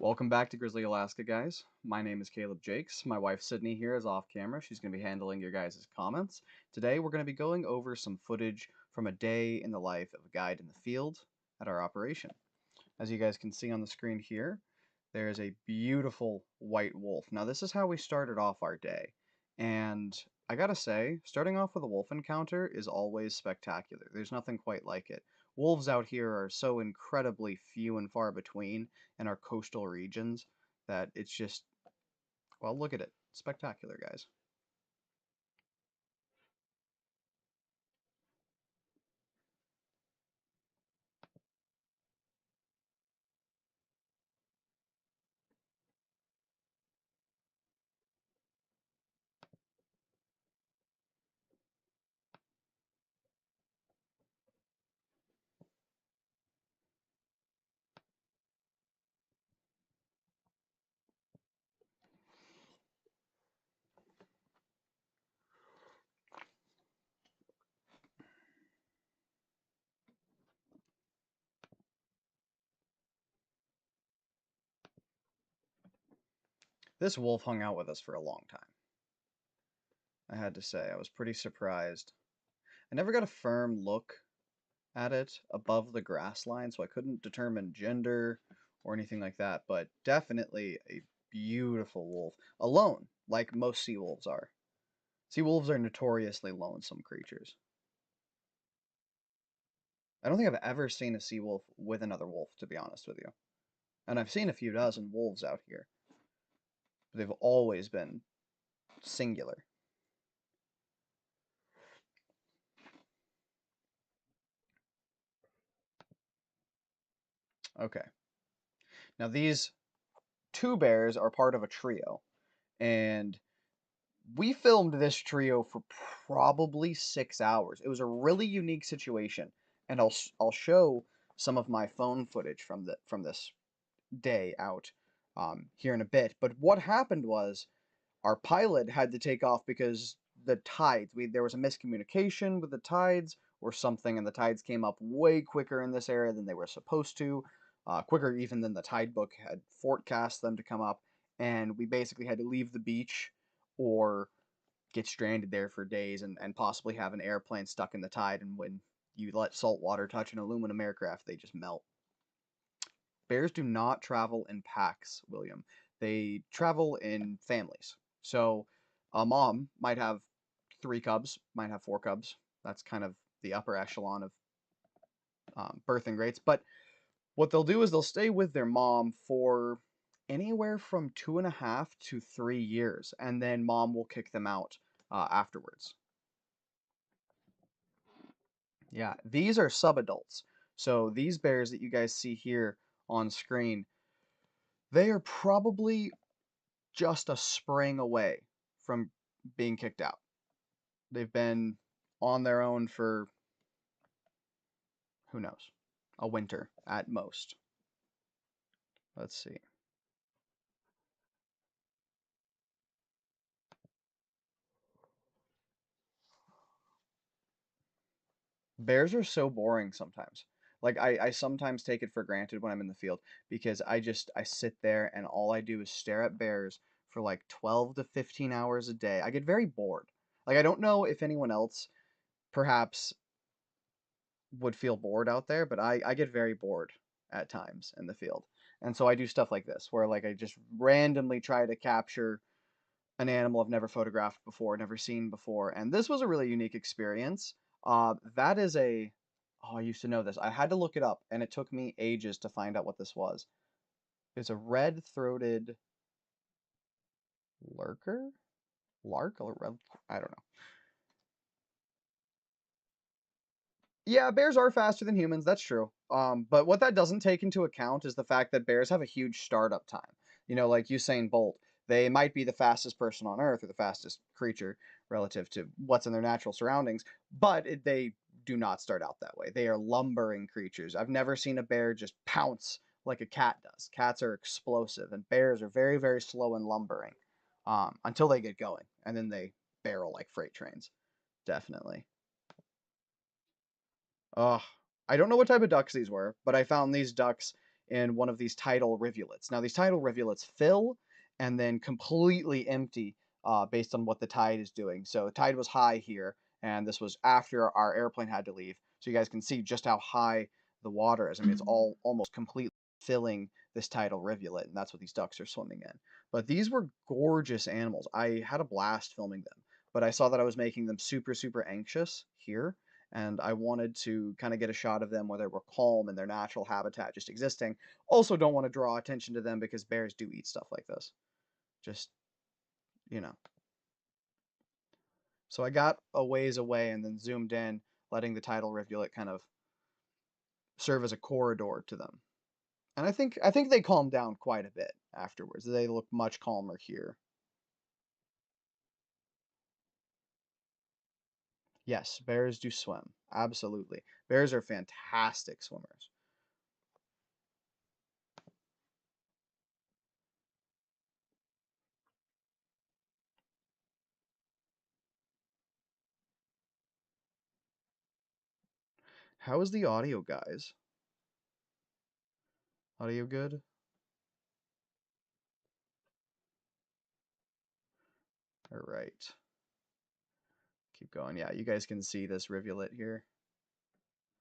Welcome back to Grizzly Alaska, guys. My name is Caleb Jakes. My wife Sydney here is off camera. She's going to be handling your guys' comments. Today we're going to be going over some footage from a day in the life of a guide in the field at our operation. As you guys can see on the screen here, there is a beautiful white wolf. Now this is how we started off our day. And I gotta say, starting off with a wolf encounter is always spectacular. There's nothing quite like it. Wolves out here are so incredibly few and far between in our coastal regions that it's just, well, look at it. Spectacular, guys. This wolf hung out with us for a long time. I had to say, I was pretty surprised. I never got a firm look at it above the grass line, so I couldn't determine gender or anything like that, but definitely a beautiful wolf. Alone, like most sea wolves are. Sea wolves are notoriously lonesome creatures. I don't think I've ever seen a sea wolf with another wolf, to be honest with you. And I've seen a few dozen wolves out here, but they've always been singular. Okay. Now these two bears are part of a trio, and we filmed this trio for probably 6 hours. It was a really unique situation, and I'll show some of my phone footage from this day out here in a bit. But what happened was our pilot had to take off because the tides. There was a miscommunication with the tides or something, and the tides came up way quicker in this area than they were supposed to, quicker even than the tide book had forecast them to come up. And we basically had to leave the beach or get stranded there for days and possibly have an airplane stuck in the tide. And when you let salt water touch an aluminum aircraft, they just melt. Bears do not travel in packs, William. They travel in families. So a mom might have three cubs, might have four cubs. That's kind of the upper echelon of birthing rates. But what they'll do is they'll stay with their mom for anywhere from 2.5 to 3 years, and then mom will kick them out afterwards. Yeah, these are subadults. So these bears that you guys see here on screen, they are probably just a spring away from being kicked out. They've been on their own for, who knows, a winter at most. Let's see. Bears are so boring sometimes. Like I sometimes take it for granted when I'm in the field because I sit there and all I do is stare at bears for like 12 to 15 hours a day. I get very bored. Like I don't know if anyone else perhaps would feel bored out there, but I get very bored at times in the field. And so I do stuff like this, where like I just randomly try to capture an animal I've never photographed before, never seen before. And this was a really unique experience. That is a, oh, I used to know this. I had to look it up, and it took me ages to find out what this was. It's a red-throated lurker? Lark? Or I don't know. Yeah, bears are faster than humans, that's true. But what that doesn't take into account is the fact that bears have a huge startup time. You know, like Usain Bolt, they might be the fastest person on Earth or the fastest creature relative to what's in their natural surroundings, but they do not start out that way. They are lumbering creatures. I've never seen a bear just pounce like a cat does. Cats are explosive, and bears are very, very slow and lumbering until they get going, and then they barrel like freight trains. Definitely. Oh, I don't know what type of ducks these were, but I found these ducks in one of these tidal rivulets. Now, these tidal rivulets fill and then completely empty based on what the tide is doing. So the tide was high here, and this was after our airplane had to leave. So you guys can see just how high the water is. I mean, it's all almost completely filling this tidal rivulet, and that's what these ducks are swimming in. But these were gorgeous animals. I had a blast filming them, but I saw that I was making them super, super anxious here, and I wanted to kind of get a shot of them where they were calm in their natural habitat, just existing. Also, don't want to draw attention to them because bears do eat stuff like this. Just, you know. So I got a ways away and then zoomed in, letting the tidal rivulet kind of serve as a corridor to them. And I think they calmed down quite a bit afterwards. They look much calmer here. Yes, bears do swim. Absolutely. Bears are fantastic swimmers. How is the audio, guys? Audio good? All right. Keep going. Yeah, you guys can see this rivulet here.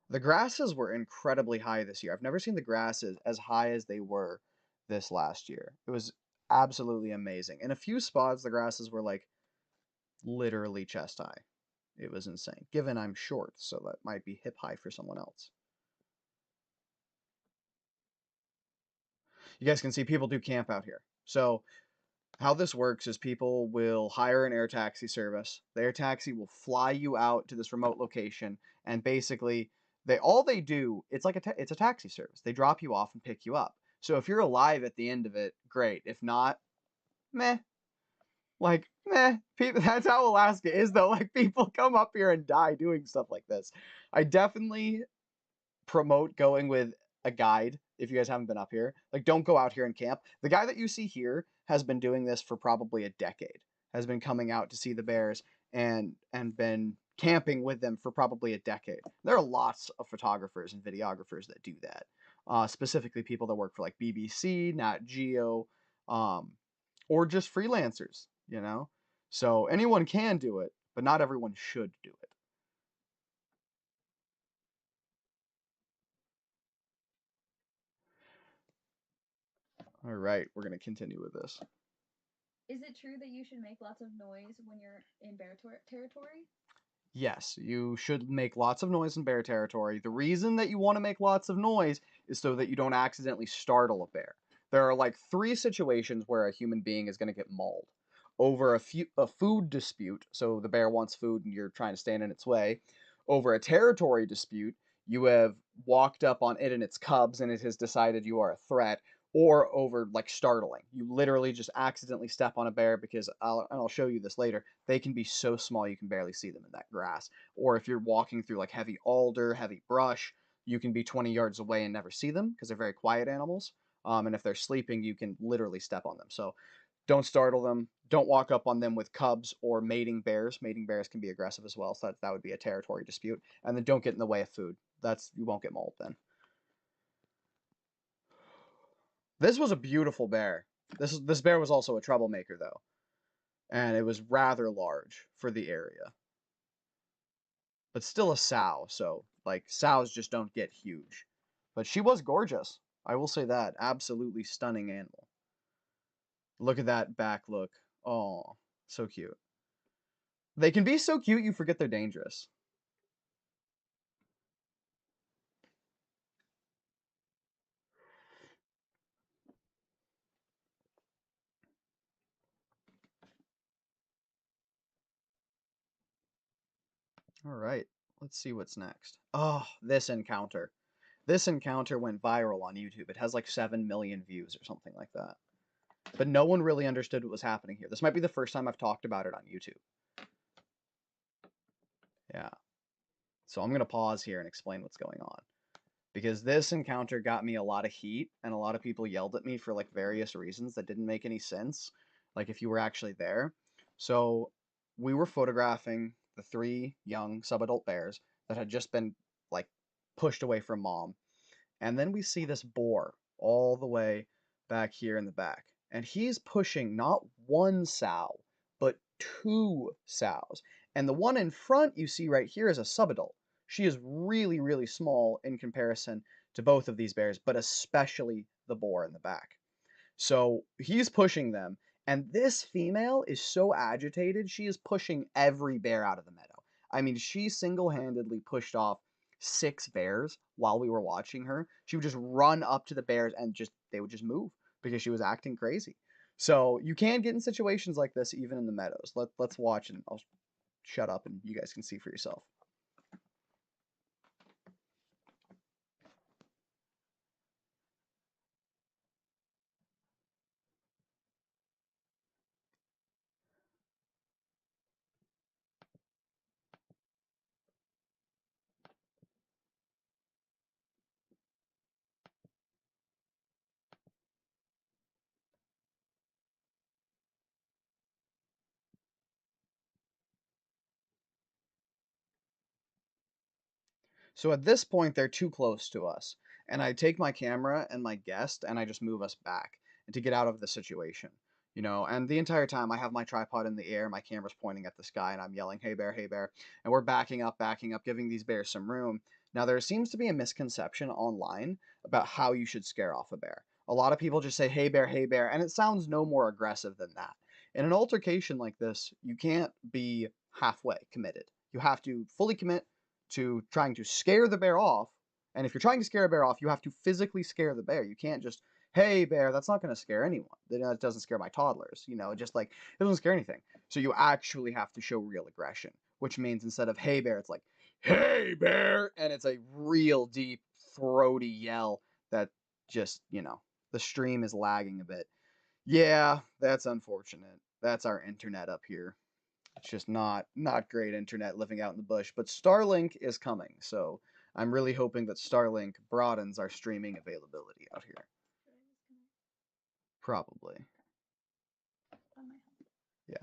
The grasses were incredibly high this year. I've never seen the grasses as high as they were this last year. It was absolutely amazing. In a few spots, the grasses were like literally chest high. It was insane. Given I'm short, so that might be hip high for someone else. You guys can see people do camp out here. So how this works is people will hire an air taxi service. The air taxi will fly you out to this remote location, and basically, they do. It's like it's a taxi service. They drop you off and pick you up. So if you're alive at the end of it, great. If not, meh. Like meh. People, that's how Alaska is, though. Like people come up here and die doing stuff like this. I definitely promote going with a guide if you guys haven't been up here. Like, don't go out here and camp. The guy that you see here has been doing this for probably a decade. Has been coming out to see the bears and been camping with them for probably a decade. There are lots of photographers and videographers that do that. Specifically, people that work for like BBC, Nat Geo, um, or just freelancers. You know, so anyone can do it, but not everyone should do it. All right, we're gonna continue with this. Is it true that you should make lots of noise when you're in bear territory? Yes, you should make lots of noise in bear territory. The reason that you want to make lots of noise is so that you don't accidentally startle a bear. There are like three situations where a human being is going to get mauled over a food dispute. So the bear wants food and you're trying to stand in its way. Over a territory dispute, you have walked up on it and its cubs and it has decided you are a threat. Or over like startling. You literally just accidentally step on a bear because I'll show you this later. They can be so small you can barely see them in that grass. Or if you're walking through like heavy alder, heavy brush, you can be 20 yards away and never see them because they're very quiet animals. And if they're sleeping, you can literally step on them. So don't startle them. Don't walk up on them with cubs or mating bears. Mating bears can be aggressive as well, so that would be a territory dispute. And then don't get in the way of food. That's you won't get mauled then. This was a beautiful bear. This bear was also a troublemaker though, and it was rather large for the area, but still a sow. So like sows just don't get huge, but she was gorgeous. I will say that. Absolutely stunning animal. Look at that back look. Oh, so cute. They can be so cute you forget they're dangerous. All right, let's see what's next. Oh, this encounter. This encounter went viral on YouTube. It has like 7 million views or something like that. But no one really understood what was happening here. This might be the first time I've talked about it on YouTube. Yeah. So I'm going to pause here and explain what's going on. Because this encounter got me a lot of heat, and a lot of people yelled at me for like various reasons that didn't make any sense. Like if you were actually there. So we were photographing the three young subadult bears that had just been like pushed away from mom. And then we see this boar all the way back here in the back. And he's pushing not one sow, but two sows. And the one in front you see right here is a subadult. She is really, really small in comparison to both of these bears, but especially the boar in the back. So he's pushing them, and this female is so agitated, she is pushing every bear out of the meadow. I mean, she single handedly pushed off 6 bears while we were watching her. She would just run up to the bears and they would just move because she was acting crazy. So you can get in situations like this even in the meadows. Let's watch and I'll shut up and you guys can see for yourself. So at this point, they're too close to us. And I take my camera and my guest and I just move us back to get out of the situation. And the entire time I have my tripod in the air, my camera's pointing at the sky, and I'm yelling, hey bear, hey bear. And we're backing up, giving these bears some room. Now, there seems to be a misconception online about how you should scare off a bear. A lot of people just say, hey bear, and it sounds no more aggressive than that. In an altercation like this, you can't be halfway committed. You have to fully commit to trying to scare the bear off. And if you're trying to scare a bear off, you have to physically scare the bear. You can't just, hey, bear, that's not going to scare anyone. It doesn't scare my toddlers. Just like, it doesn't scare anything. So you actually have to show real aggression, which means instead of, hey, bear, it's like, hey, bear. And it's a real deep, throaty yell that just, the stream is lagging a bit. Yeah, that's unfortunate. That's our internet up here. It's just not great internet living out in the bush, but Starlink is coming. So I'm really hoping that Starlink broadens our streaming availability out here. Probably. Yeah.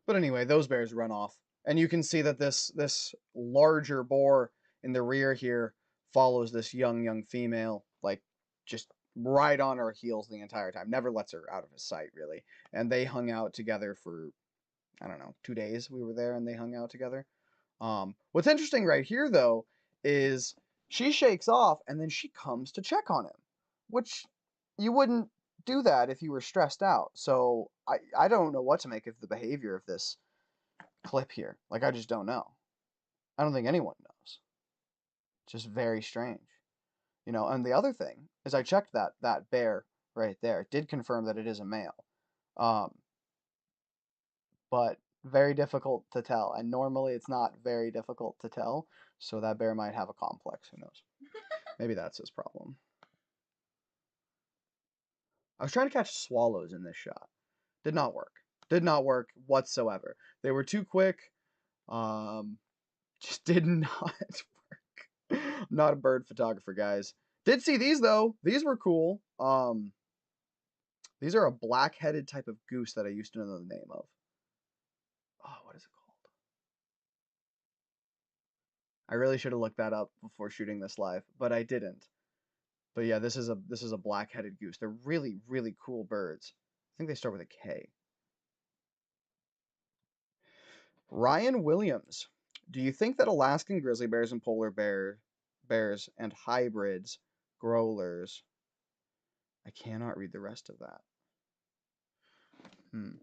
But anyway, those bears run off. And you can see that this larger boar in the rear here follows this young female like just right on her heels the entire time. Never lets her out of his sight really. And they hung out together for I don't know, 2 days we were there and they hung out together. What's interesting right here, though, is she shakes off and then she comes to check on him, which you wouldn't do that if you were stressed out. So I don't know what to make of the behavior of this clip here. Like, I just don't know. I don't think anyone knows. Just very strange. And the other thing is I checked that bear right there. It did confirm that it is a male. Um, but very difficult to tell. And normally it's not very difficult to tell. So that bear might have a complex. Who knows? Maybe that's his problem. I was trying to catch swallows in this shot. Did not work. Did not work whatsoever. They were too quick. Um, just did not work. I'm not a bird photographer, guys. Did see these though. These were cool. These are a black-headed type of goose that I used to know the name of. Oh, what is it called? I really should have looked that up before shooting this live, but I didn't. But yeah, this is a black-headed goose. They're really, really cool birds. I think they start with a K. Ryan Williams. Do you think that Alaskan grizzly bears and bears and hybrids, growlers? I cannot read the rest of that. Hmm.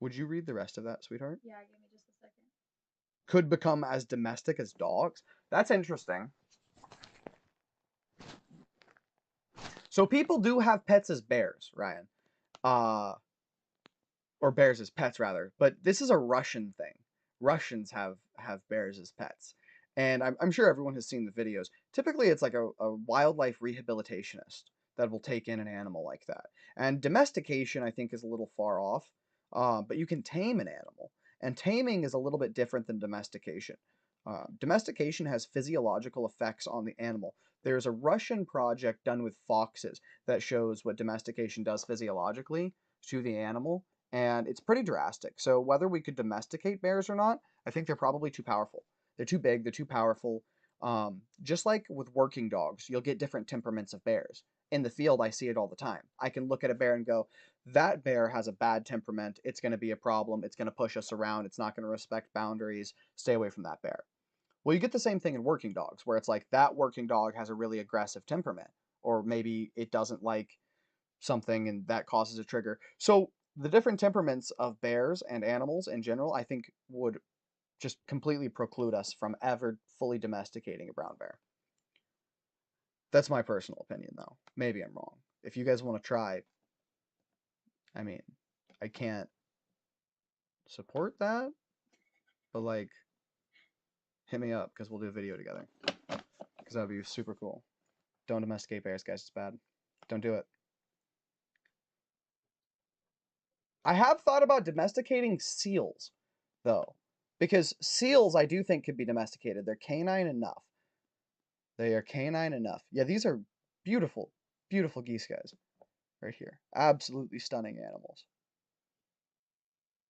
Would you read the rest of that, sweetheart? Yeah, give me just a second. Could become as domestic as dogs? That's interesting. So people do have pets as bears, Ryan. Uh, or bears as pets rather. But this is a Russian thing. Russians have bears as pets, and I'm sure everyone has seen the videos. Typically, it's like a wildlife rehabilitationist that will take in an animal like that. And domestication, I think, is a little far off. But you can tame an animal, and taming is a little bit different than domestication. Domestication has physiological effects on the animal. There's a Russian project done with foxes that shows what domestication does physiologically to the animal, and it's pretty drastic. So whether we could domesticate bears or not, I think they're probably too powerful. They're too big. They're too powerful. Just like with working dogs, you'll get different temperaments of bears. In the field, I see it all the time. I can look at a bear and go, that bear has a bad temperament. It's going to be a problem. It's going to push us around. It's not going to respect boundaries. Stay away from that bear. Well, you get the same thing in working dogs, where it's like that working dog has a really aggressive temperament, or maybe it doesn't like something and that causes a trigger. So the different temperaments of bears and animals in general, I think, would just completely preclude us from ever fully domesticating a brown bear. That's my personal opinion, though. Maybe I'm wrong. If you guys want to try, I mean, I can't support that, but like, hit me up because we'll do a video together. Because that would be super cool. Don't domesticate bears, guys. It's bad. Don't do it. I have thought about domesticating seals, though, because seals I do think could be domesticated. They're canine enough. They are canine enough. Yeah, these are beautiful, beautiful geese, guys, right here. Absolutely stunning animals.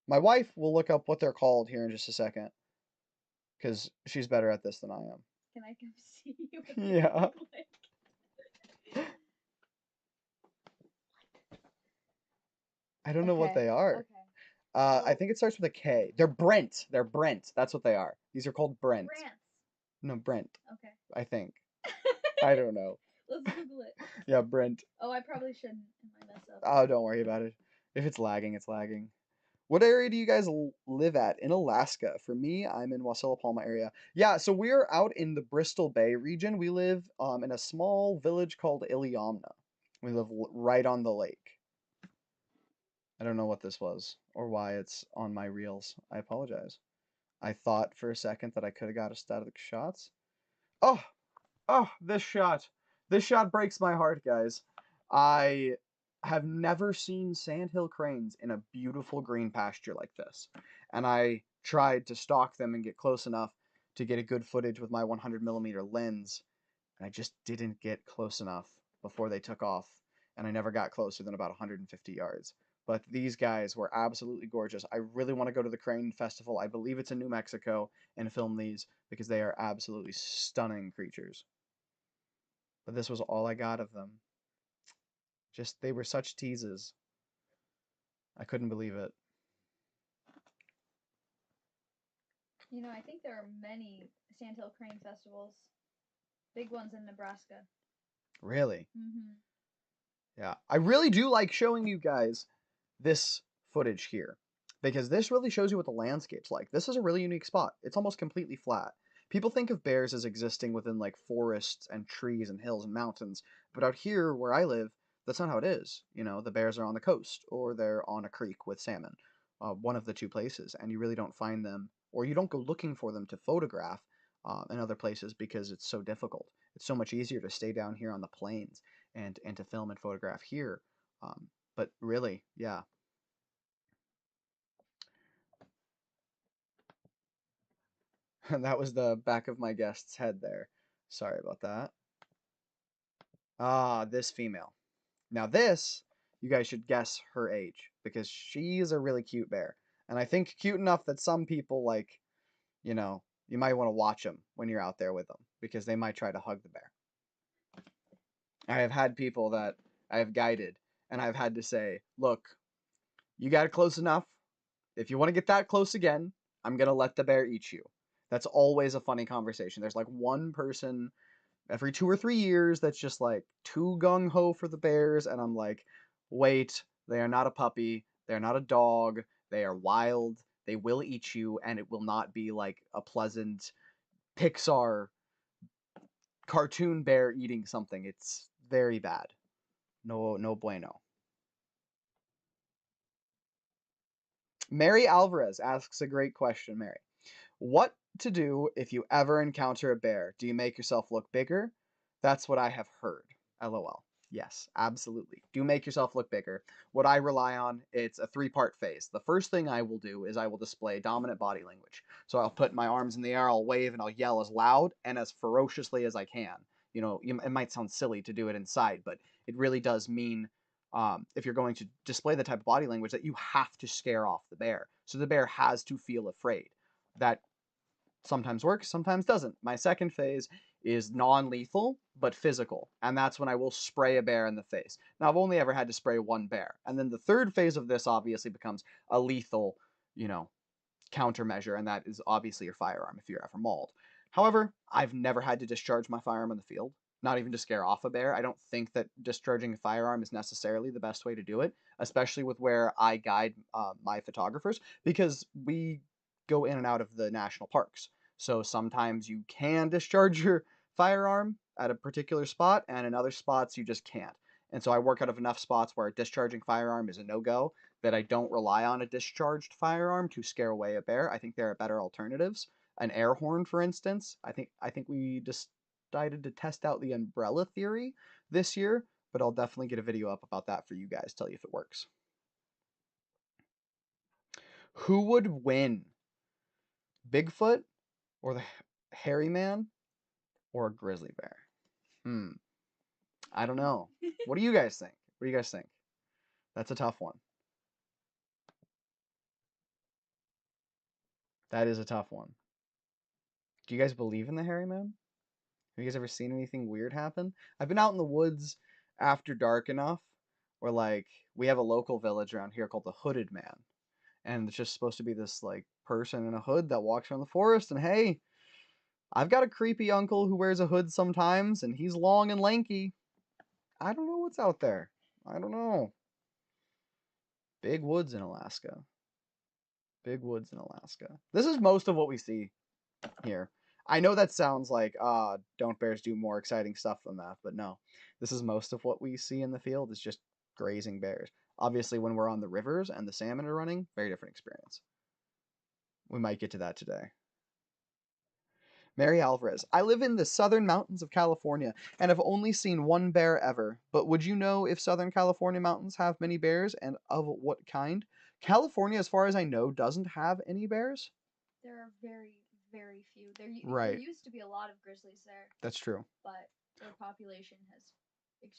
My wife will look up what they're called here in just a second, because she's better at this than I am. Can I come see you? Yeah. I don't know what Okay. they are. Okay. I Well, think it starts with a K. They're Brent. They're Brent. That's what they are. These are called Brent. France. No, Brent. Okay. I think. I don't know. Let's Google it. Yeah, Brent. Oh, I probably shouldn't. I might mess up. Oh, don't worry about it. If it's lagging, it's lagging. What area do you guys live at? In Alaska. For me, I'm in Wasilla Palma area. Yeah, so we're out in the Bristol Bay region. We live in a small village called Iliamna. We live right on the lake. I don't know what this was or why it's on my reels. I apologize. I thought for a second that I could have got a static shots. Oh, oh, this shot. This shot breaks my heart, guys. I have never seen sandhill cranes in a beautiful green pasture like this. And I tried to stalk them and get close enough to get a good footage with my 100mm lens, and I just didn't get close enough before they took off, and I never got closer than about 150 yards. But these guys were absolutely gorgeous. I really want to go to the Crane Festival. I believe it's in New Mexico and film these because they are absolutely stunning creatures. But this was all I got of them. Just, they were such teases. I couldn't believe it. You know, I think there are many Sandhill Crane festivals, big ones in Nebraska. Really? Mm-hmm. Yeah. I really do like showing you guys this footage here because this really shows you what the landscape's like. This is a really unique spot. It's almost completely flat. People think of bears as existing within like forests and trees and hills and mountains, but out here where I live, that's not how it is. You know, the bears are on the coast or they're on a creek with salmon, one of the two places, and you really don't find them or you don't go looking for them to photograph in other places because it's so difficult. It's so much easier to stay down here on the plains and to film and photograph here. But really, yeah. That was the back of my guest's head there. Sorry about that. Ah, this female. Now this, you guys should guess her age because she's a really cute bear. And I think cute enough that some people like, you know, you might want to watch them when you're out there with them because they might try to hug the bear. I have had people that I have guided and I've had to say, look, you got it close enough. If you want to get that close again, I'm going to let the bear eat you. That's always a funny conversation. There's like one person every 2 or 3 years that's just like too gung ho for the bears. And I'm like, wait, they are not a puppy. They're not a dog. They are wild. They will eat you. And it will not be like a pleasant Pixar cartoon bear eating something. It's very bad. No, no bueno. Mary Alvarez asks a great question, Mary. What to do if you ever encounter a bear? Do you make yourself look bigger? That's what I have heard. LOL. Yes, absolutely. Do make yourself look bigger. What I rely on, it's a three-part phase. The first thing I will do is I will display dominant body language. So I'll put my arms in the air, I'll wave, and I'll yell as loud and as ferociously as I can. You know, it might sound silly to do it inside, but it really does mean if you're going to display the type of body language, that you have to scare off the bear. So the bear has to feel afraid. That sometimes works, sometimes doesn't. My second phase is non-lethal but physical, and that's when I will spray a bear in the face. Now I've only ever had to spray one bear, and then the third phase of this obviously becomes a lethal, you know, countermeasure, and that is obviously your firearm if you're ever mauled. However, I've never had to discharge my firearm in the field, not even to scare off a bear. I don't think that discharging a firearm is necessarily the best way to do it, especially with where I guide my photographers, because we go in and out of the national parks. So sometimes you can discharge your firearm at a particular spot, and in other spots you just can't. And so I work out of enough spots where discharging firearm is a no-go, that I don't rely on a discharged firearm to scare away a bear. I think there are better alternatives. An air horn, for instance. I think we decided to test out the umbrella theory this year, but I'll definitely get a video up about that for you guys, tell you if it works. Who would win? Bigfoot or the hairy man or a grizzly bear? Hmm. I don't know. What do you guys think? What do you guys think? That's a tough one. That is a tough one. Do you guys believe in the hairy man? Have you guys ever seen anything weird happen? I've been out in the woods after dark enough where, like, we have a local village around here called the Hooded Man. And it's just supposed to be this, like, person in a hood that walks around the forest. And hey, I've got a creepy uncle who wears a hood sometimes, and he's long and lanky. I don't know what's out there. I don't know. Big woods in Alaska. Big woods in Alaska. This is most of what we see here. I know that sounds like, don't bears do more exciting stuff than that, but no. This is most of what we see in the field is just grazing bears. Obviously, when we're on the rivers and the salmon are running, very different experience. We might get to that today. Mary Alvarez. I live in the southern mountains of California and have only seen one bear ever. But would you know if Southern California mountains have many bears and of what kind? California, as far as I know, doesn't have any bears. There are very, very few. There Right. used to be a lot of grizzlies there, That's true. but their population has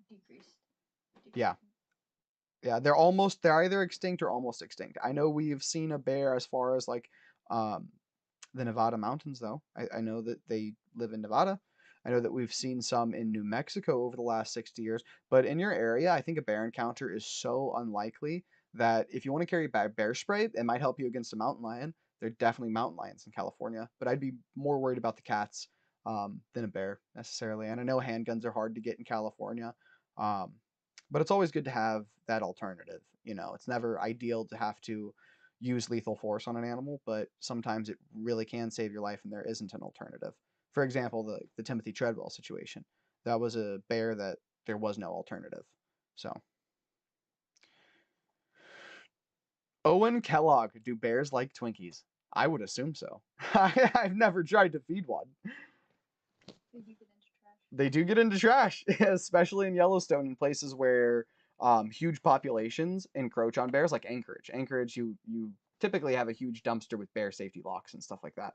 decreased. Yeah. Decreased. Yeah, they're either extinct or almost extinct. I know we've seen a bear as far as like um the Nevada mountains though. I know that they live in Nevada. I know that we've seen some in New Mexico over the last 60 years, but in your area, I think a bear encounter is so unlikely that if you want to carry bear spray, it might help you against a mountain lion. There are definitely mountain lions in California, but I'd be more worried about the cats than a bear necessarily. And I know handguns are hard to get in California. Um, but it's always good to have that alternative. You know, it's never ideal to have to use lethal force on an animal, but sometimes it really can save your life and there isn't an alternative. For example, the Timothy Treadwell situation. That was a bear that there was no alternative. So, Owen Kellogg, do bears like Twinkies? I would assume so. I've never tried to feed one. They do get into trash. They do get into trash, especially in Yellowstone, in places where huge populations encroach on bears, like Anchorage. Anchorage, you typically have a huge dumpster with bear safety locks and stuff like that,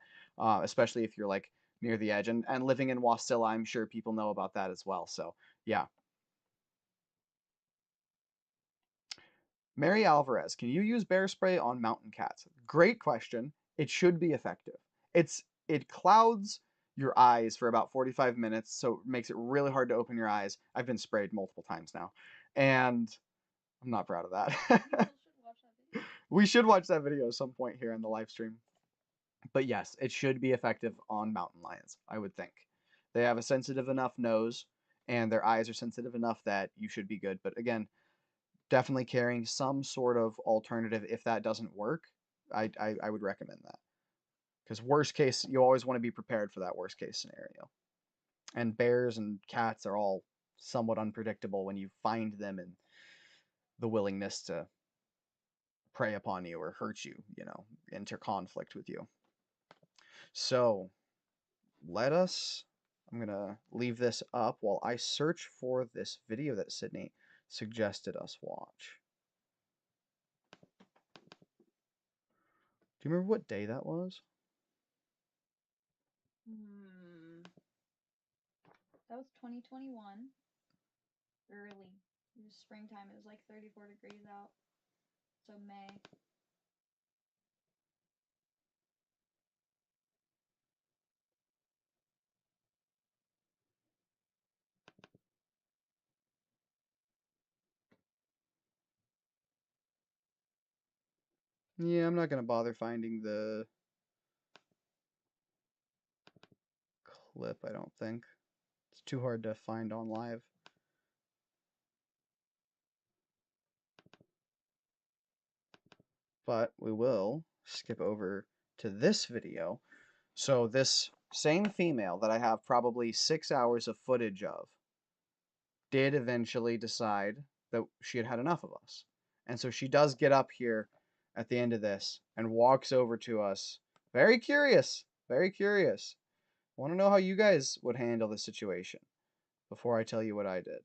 especially if you're like near the edge. And living in Wasilla, I'm sure people know about that as well. So yeah. Mary Alvarez, can you use bear spray on mountain cats? Great question. It should be effective. It clouds your eyes for about 45 minutes, so it makes it really hard to open your eyes. I've been sprayed multiple times now, and I'm not proud of that. We should watch that video at some point here in the live stream. But yes, it should be effective on mountain lions, I would think. They have a sensitive enough nose, and their eyes are sensitive enough that you should be good. But again, definitely carrying some sort of alternative if that doesn't work. I would recommend that, because worst case, you always want to be prepared for that worst case scenario. And bears and cats are all somewhat unpredictable when you find them in the willingness to prey upon you or hurt you, enter conflict with you. So let us, I'm going to leave this up while I search for this video that Sydney suggested us watch. Do you remember what day that was? That was 2021. Early. It was springtime. It was like 34 degrees out. So May. Yeah, I'm not gonna bother finding the clip, I don't think. It's too hard to find on live. But we will skip over to this video. So this same female that I have probably 6 hours of footage of did eventually decide that she had had enough of us. And so she does get up here at the end of this and walks over to us. Very curious. Very curious. I want to know how you guys would handle the situation before I tell you what I did.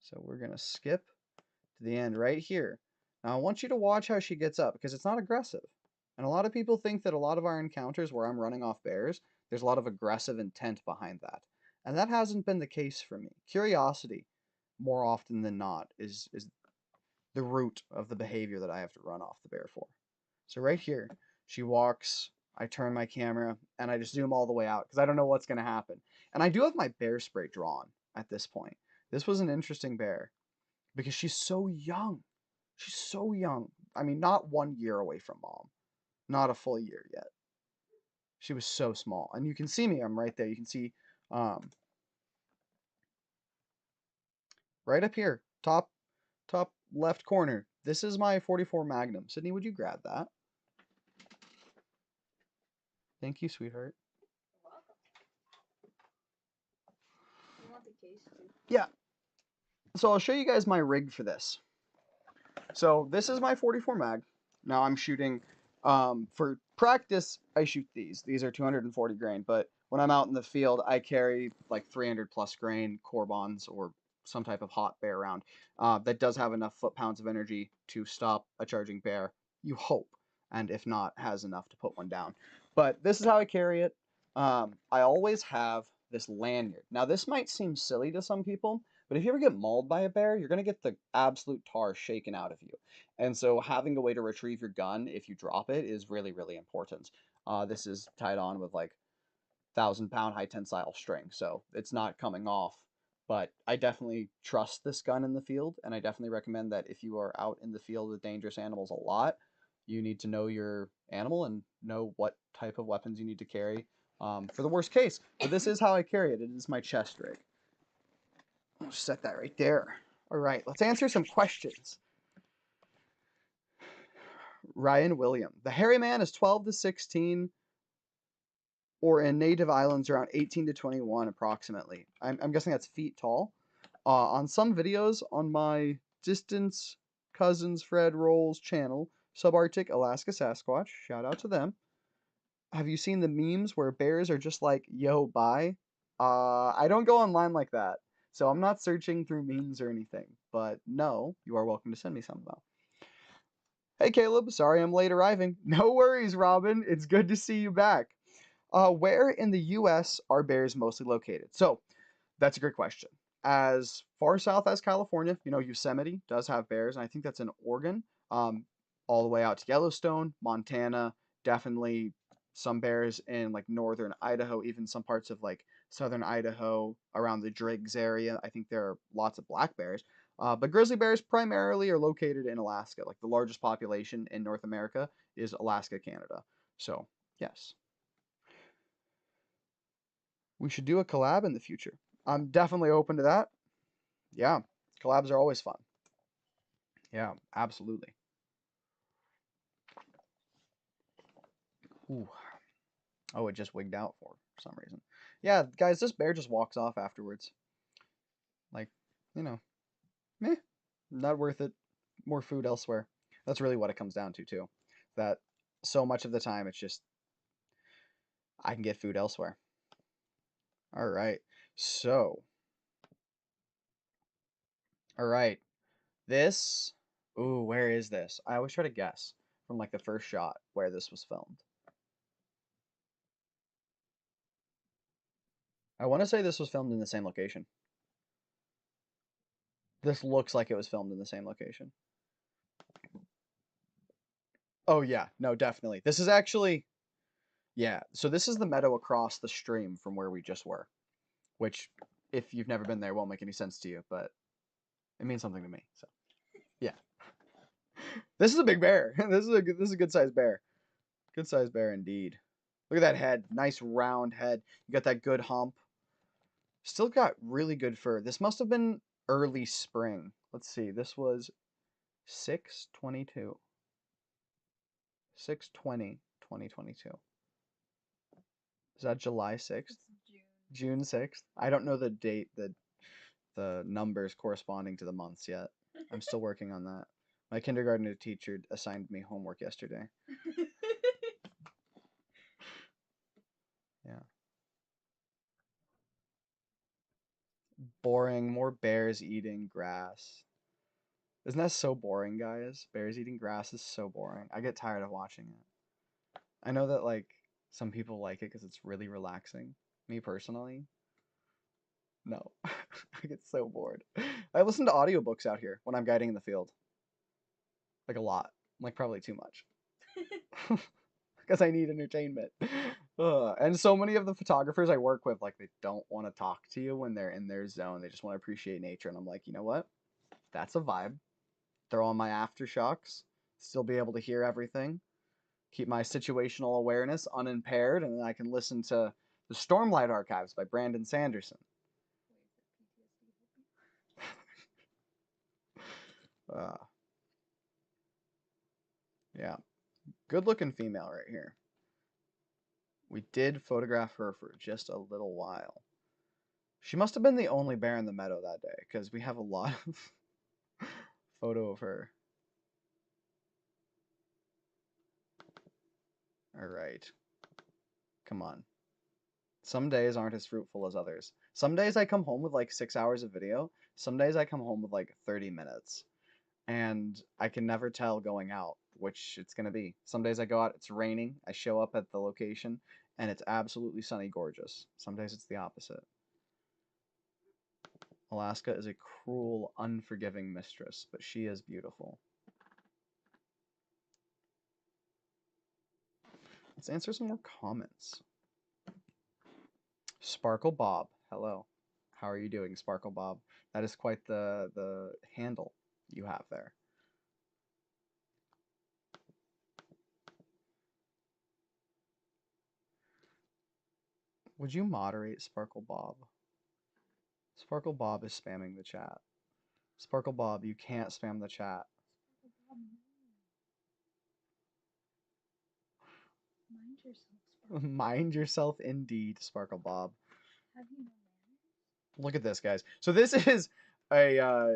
So we're going to skip to the end right here. Now I want you to watch how she gets up because it's not aggressive. And a lot of people think that a lot of our encounters where I'm running off bears, there's a lot of aggressive intent behind that. And that hasn't been the case for me. Curiosity, more often than not, is the root of the behavior that I have to run off the bear for. So right here, she walks, I turn my camera, and I just zoom all the way out because I don't know what's going to happen. And I do have my bear spray drawn at this point. This was an interesting bear because she's so young. She's so young. I mean, not 1 year away from mom. Not a full year yet. She was so small. And you can see me. I'm right there. You can see um, right up here, top left corner. This is my 44 Magnum. Sydney, would you grab that? Thank you, sweetheart. You're welcome. You want the case too? Yeah. So I'll show you guys my rig for this. So this is my 44 mag. Now I'm shooting, for practice, I shoot these. These are 240 grain, but when I'm out in the field, I carry like 300 plus grain Corbons or some type of hot bear round that does have enough foot-pounds of energy to stop a charging bear, you hope, and if not, has enough to put one down. But this is how I carry it. I always have this lanyard. Now this might seem silly to some people, but if you ever get mauled by a bear, you're going to get the absolute tar shaken out of you. And so having a way to retrieve your gun if you drop it is really, really important. This is tied on with like 1,000 pound high tensile string, so it's not coming off. But I definitely trust this gun in the field, and I definitely recommend that if you are out in the field with dangerous animals a lot, you need to know your animal and know what type of weapons you need to carry for the worst case. But this is how I carry it. It is my chest rig. I'll set that right there. All right, let's answer some questions. Ryan William. The hairy man is 12 to 16, or in native islands around 18 to 21 approximately. I'm guessing that's feet tall. On some videos on my Distance Cousins Fred Rolls channel, Subarctic Alaska Sasquatch, shout out to them. Have you seen the memes where bears are just like, yo, bye? I don't go online like that. So I'm not searching through memes or anything. But no, you are welcome to send me some though. Hey Caleb, sorry I'm late arriving. No worries, Robin. It's good to see you back. Where in the US are bears mostly located? So that's a great question. As far south as California, Yosemite does have bears, and I think that's in Oregon. All the way out to Yellowstone, Montana, definitely some bears in like northern Idaho, even some parts of like southern Idaho around the Driggs area. I think there are lots of black bears. But grizzly bears primarily are located in Alaska. Like the largest population in North America is Alaska, Canada. So, yes. We should do a collab in the future. I'm definitely open to that. Yeah, collabs are always fun. Yeah, absolutely. Ooh. Oh, it just wigged out for some reason. Yeah, guys, this bear just walks off afterwards. Like, you know, meh, not worth it. More food elsewhere. That's really what it comes down to, too. That so much of the time it's just, I can get food elsewhere. All right. So, all right. This, ooh, where is this? I always try to guess from like the first shot where this was filmed. I want to say this was filmed in the same location. This looks like it was filmed in the same location. Oh yeah, no, definitely. This is actually, yeah. So this is the meadow across the stream from where we just were, which, if you've never been there, won't make any sense to you, but it means something to me. So yeah, this is a big bear. This is a good sized bear. Good sized bear indeed. Look at that head, nice round head. You got that good hump. Still got really good fur. This must have been early spring. Let's see. This was 6/22. 6/20, 2022. Is that July 6th? It's June. June 6th? I don't know the date, the numbers corresponding to the months yet. I'm still working on that. My kindergarten teacher assigned me homework yesterday. Yeah. Boring. More bears eating grass. Isn't that so boring, guys? Bears eating grass is so boring. I get tired of watching it. I know that, like, some people like it because it's really relaxing. Me personally, no. I get so bored. I listen to audiobooks out here when I'm guiding in the field. Like a lot. Like probably too much. Because I need entertainment. And so many of the photographers I work with, like, they don't want to talk to you when they're in their zone. They just want to appreciate nature. And I'm like, you know what? That's a vibe. Throw on my aftershocks, still be able to hear everything, keep my situational awareness unimpaired, and then I can listen to the Stormlight Archives by Brandon Sanderson. Uh, yeah, good looking female right here. We did photograph her for just a little while. She must have been the only bear in the meadow that day because we have a lot of photo of her. All right, come on. Some days aren't as fruitful as others. Some days I come home with like 6 hours of video. Some days I come home with like 30 minutes. And I can never tell going out which it's going to be. Some days I go out, it's raining. I show up at the location and it's absolutely sunny, gorgeous. Some days it's the opposite. Alaska is a cruel, unforgiving mistress, but she is beautiful. Let's answer some more comments. Sparkle Bob, hello. How are you doing, Sparkle Bob? That is quite the handle you have there. Would you moderate Sparkle Bob? Sparkle Bob is spamming the chat. Sparkle Bob, you can't spam the chat. Mind yourself, Sparkle. Mind yourself indeed, Sparkle Bob. Have you no manners? Look at this, guys. So this is a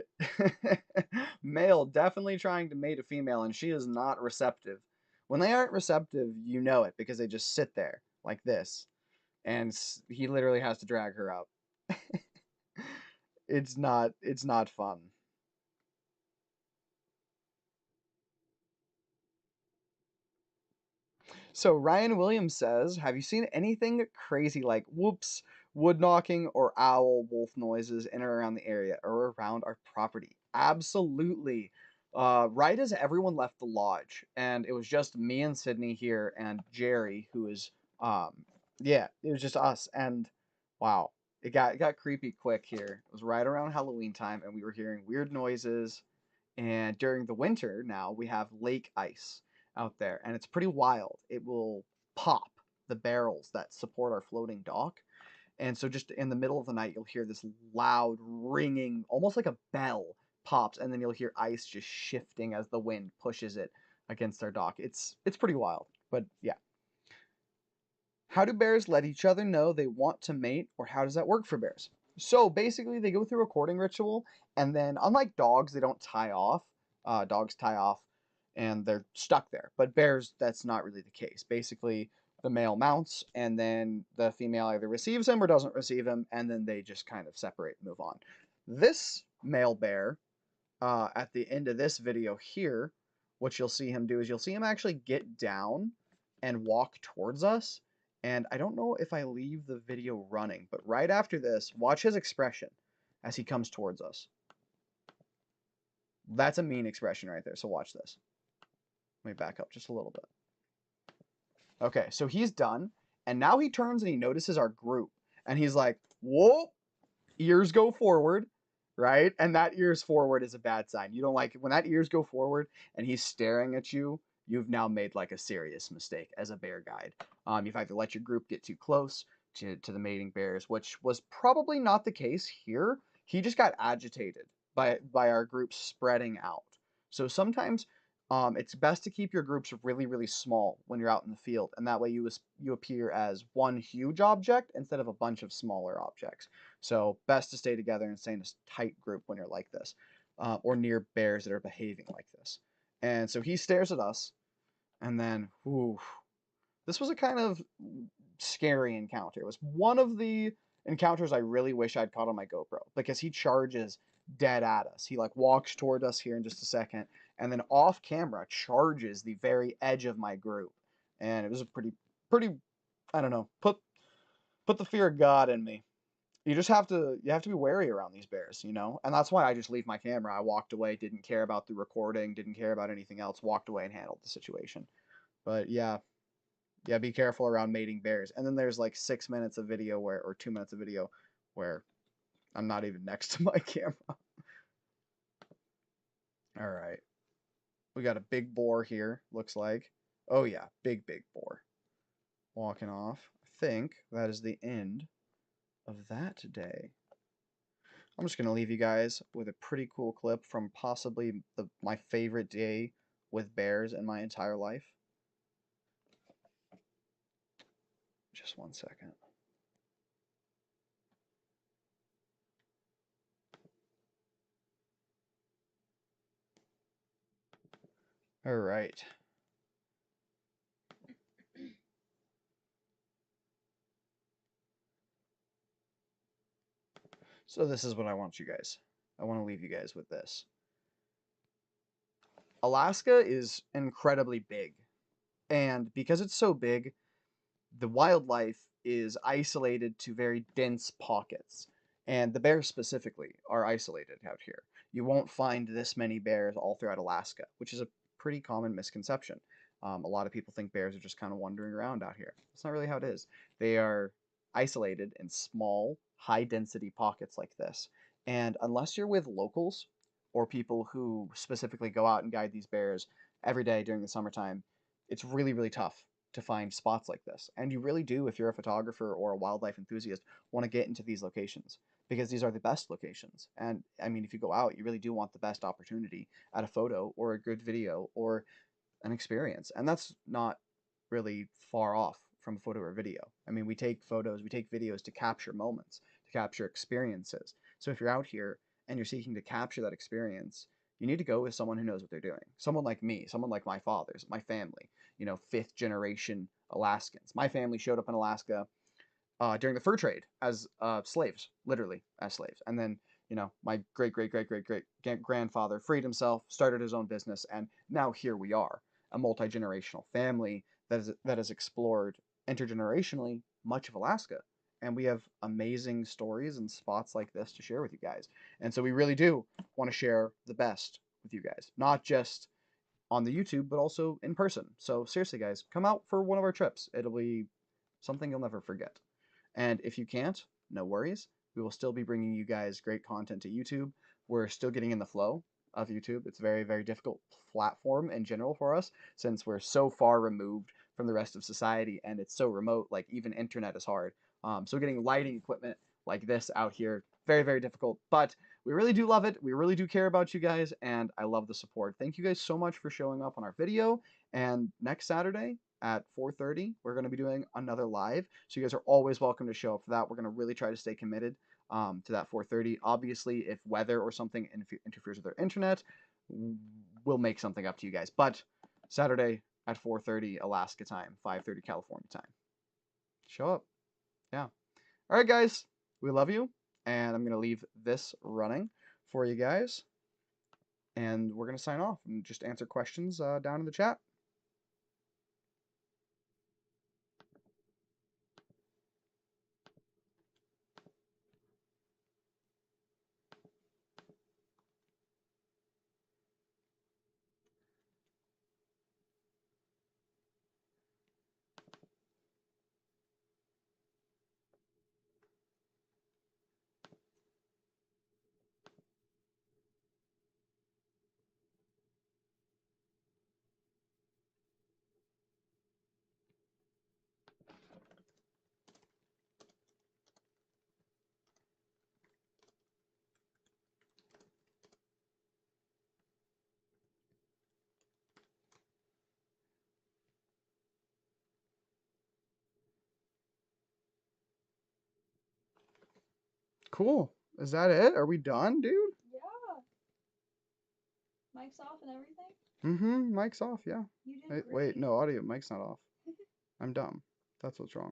male definitely trying to mate a female, and she is not receptive. When they aren't receptive, you know it because they just sit there like this, and he literally has to drag her up. It's not fun. So Ryan Williams says, have you seen anything crazy like whoops, wood knocking, or owl wolf noises in or around the area or around our property? Absolutely. Right as everyone left the lodge, and it was just me and Sydney here and Jerry, who is yeah, it was just us, and wow, it got creepy quick here. It was right around Halloween time, and we were hearing weird noises. And during the winter now, we have lake ice out there, and it's pretty wild. It will pop the barrels that support our floating dock. And so just in the middle of the night, you'll hear this loud ringing, almost like a bell pops, and then you'll hear ice just shifting as the wind pushes it against our dock. It's pretty wild. But yeah. How do bears let each other know they want to mate, or how does that work for bears? So basically, they go through a courting ritual, and then unlike dogs, they don't tie off. Dogs tie off, and they're stuck there. But bears, that's not really the case. Basically, the male mounts, and then the female either receives him or doesn't receive him, and then they just kind of separate and move on. This male bear, at the end of this video here, what you'll see him do is you'll see him actually get down and walk towards us, And I don't know if I leave the video running, but right after this, watch his expression as he comes towards us. That's a mean expression right there, so watch this. Let me back up just a little bit. Okay, so he's done, and now he turns and he notices our group, and he's like, whoa, ears go forward, right? And that ears forward is a bad sign. You don't like it. When that ears go forward and he's staring at you, you've now made like a serious mistake as a bear guide. You've either let your group get too close to the mating bears, which was probably not the case here. He just got agitated by our group spreading out. So sometimes it's best to keep your groups really, really small when you're out in the field, and that way you appear as one huge object instead of a bunch of smaller objects. So best to stay together and stay in a tight group when you're like this, or near bears that are behaving like this. And so he stares at us, and then, whew, this was a kind of scary encounter. It was one of the encounters I really wish I'd caught on my GoPro because he charges dead at us. He like walks toward us here in just a second, and then off camera charges the very edge of my group, and it was a pretty I don't know, put the fear of God in me. You have to be wary around these bears, and that's why I just leave my camera. I walked away, didn't care about the recording, didn't care about anything else, walked away and handled the situation. But yeah, be careful around mating bears. And then there's like 6 minutes of video or 2 minutes of video where I'm not even next to my camera. All right, we got a big boar here, looks like. Oh yeah, big boar walking off. I think that is the end of that day. I'm just going to leave you guys with a pretty cool clip from possibly my favorite day with bears in my entire life. Just one second. All right. So this is what I want you guys. I want to leave you guys with this. Alaska is incredibly big. And because it's so big, the wildlife is isolated to very dense pockets. And the bears specifically are isolated out here. You won't find this many bears all throughout Alaska, which is a pretty common misconception. A lot of people think bears are just kind of wandering around out here. That's not really how it is. They are isolated in small, high density pockets like this. And unless you're with locals or people who specifically go out and guide these bears every day during the summertime, it's really, really tough to find spots like this. And you really do, if you're a photographer or a wildlife enthusiast, want to get into these locations because these are the best locations. And I mean, if you go out, you really do want the best opportunity at a photo or a good video or an experience. And that's not really far off from a photo or video. I mean, we take photos, we take videos to capture moments, to capture experiences. So if you're out here and you're seeking to capture that experience, you need to go with someone who knows what they're doing. Someone like me, someone like my fathers, my family, fifth generation Alaskans. My family showed up in Alaska during the fur trade as slaves, literally as slaves. And then, my great grandfather freed himself, started his own business, and now here we are, a multi generational family that has explored intergenerationally much of Alaska. And we have amazing stories and spots like this to share with you guys. And so we really do want to share the best with you guys, not just on the YouTube, but also in person. So seriously, guys, come out for one of our trips. It'll be something you'll never forget. And if you can't, no worries. We will still be bringing you guys great content to YouTube. We're still getting in the flow of YouTube. It's a very, very difficult platform in general for us since we're so far removed from the rest of society and it's so remote, like even internet is hard. So getting lighting equipment like this out here, very, very difficult. But we really do love it. We really do care about you guys, and I love the support. Thank you guys so much for showing up on our video. And next Saturday at 4:30, we're going to be doing another live. So you guys are always welcome to show up for that. We're going to really try to stay committed to that 4:30. Obviously, if weather or something interferes with our internet, we'll make something up to you guys. But Saturday at 4:30 Alaska time, 5:30 California time. Show up. Yeah. All right, guys. We love you. And I'm going to leave this running for you guys. And we're going to sign off and just answer questions down in the chat. Cool. Is that it? Are we done, dude? Yeah. Mic's off and everything? Mm-hmm. Mic's off, yeah. You did Wait, great. no, audio. Mic's not off. I'm dumb. That's what's wrong.